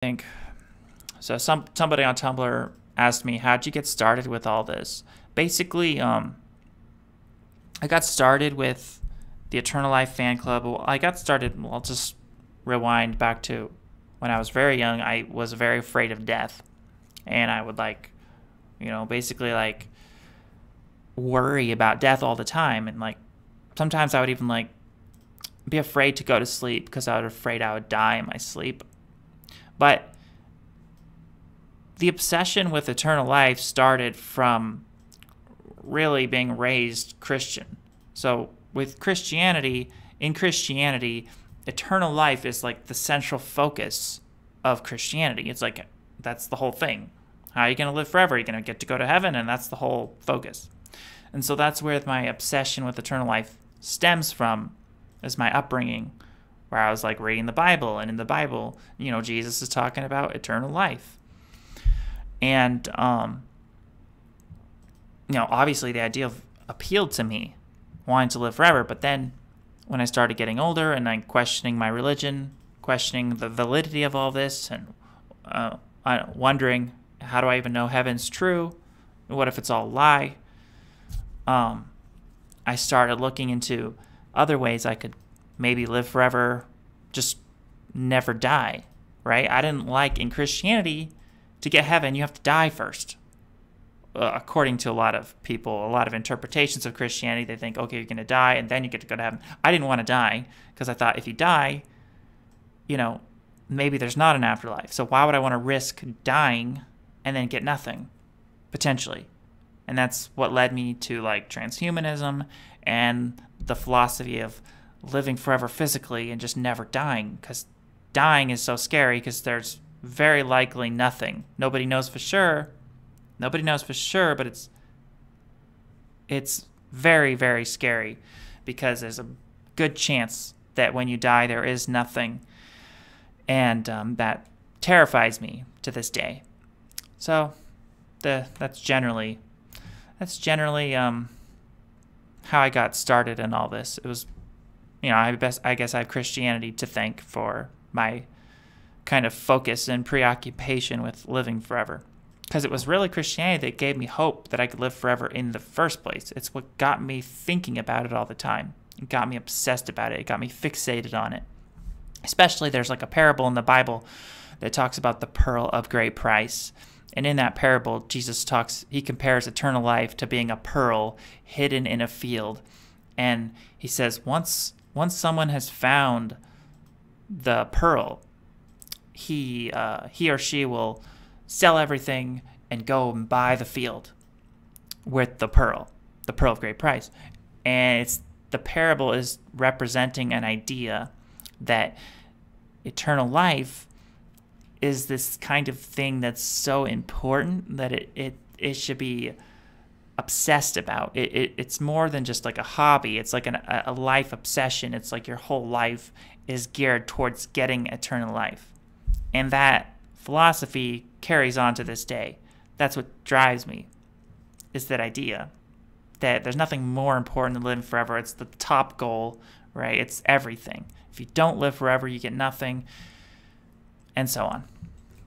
think so. Somebody on Tumblr asked me, "How'd you get started with all this?" Basically, I got started with the Eternal Life fan club. Well, I got started. Well, I'll just rewind back to when I was very young. I was very afraid of death, and I would basically worry about death all the time, and sometimes I would even be afraid to go to sleep because I was afraid I would die in my sleep. But the obsession with eternal life started from really being raised Christian. So with Christianity, in Christianity, eternal life is like the central focus of Christianity. It's like that's the whole thing. How are you going to live forever? You're going to get to go to heaven, and that's the whole focus. And so that's where my obsession with eternal life stems from, is my upbringing, where I was reading the Bible, and in the Bible, Jesus is talking about eternal life. And, obviously the idea appealed to me, wanting to live forever. But then when I started getting older and I'm questioning my religion, questioning the validity of all this, and wondering, how do I even know heaven's true? What if it's all a lie? I started looking into other ways I could maybe live forever, just never die, right? I didn't in Christianity, to get heaven, you have to die first. According to a lot of people, a lot of interpretations of Christianity, they think, okay, you're going to die and then you get to go to heaven. I didn't want to die because I thought if you die, maybe there's not an afterlife. So why would I want to risk dying and then get nothing, potentially? And that's what led me to transhumanism and the philosophy of living forever physically and just never dying, because dying is so scary because there's very likely nothing. Nobody knows for sure, but it's very, very scary because there's a good chance that when you die there is nothing, and that terrifies me to this day. So that's generally how I got started in all this. It was, I guess I have Christianity to thank for my kind of focus and preoccupation with living forever, because it was really Christianity that gave me hope that I could live forever in the first place. It's what got me thinking about it all the time. It got me obsessed about it. It got me fixated on it. Especially there's a parable in the Bible that talks about the pearl of great price. And in that parable, he compares eternal life to being a pearl hidden in a field. And he says, once someone has found the pearl, he or she will sell everything and go and buy the field with the pearl of great price. And the parable is representing an idea that eternal life is this kind of thing that's so important that it should be obsessed about. It's more than just a hobby. It's a life obsession. It's your whole life is geared towards getting eternal life. And that philosophy carries on to this day. That's what drives me, is that idea that there's nothing more important than living forever. It's the top goal, right? It's everything. If you don't live forever, you get nothing, and so on.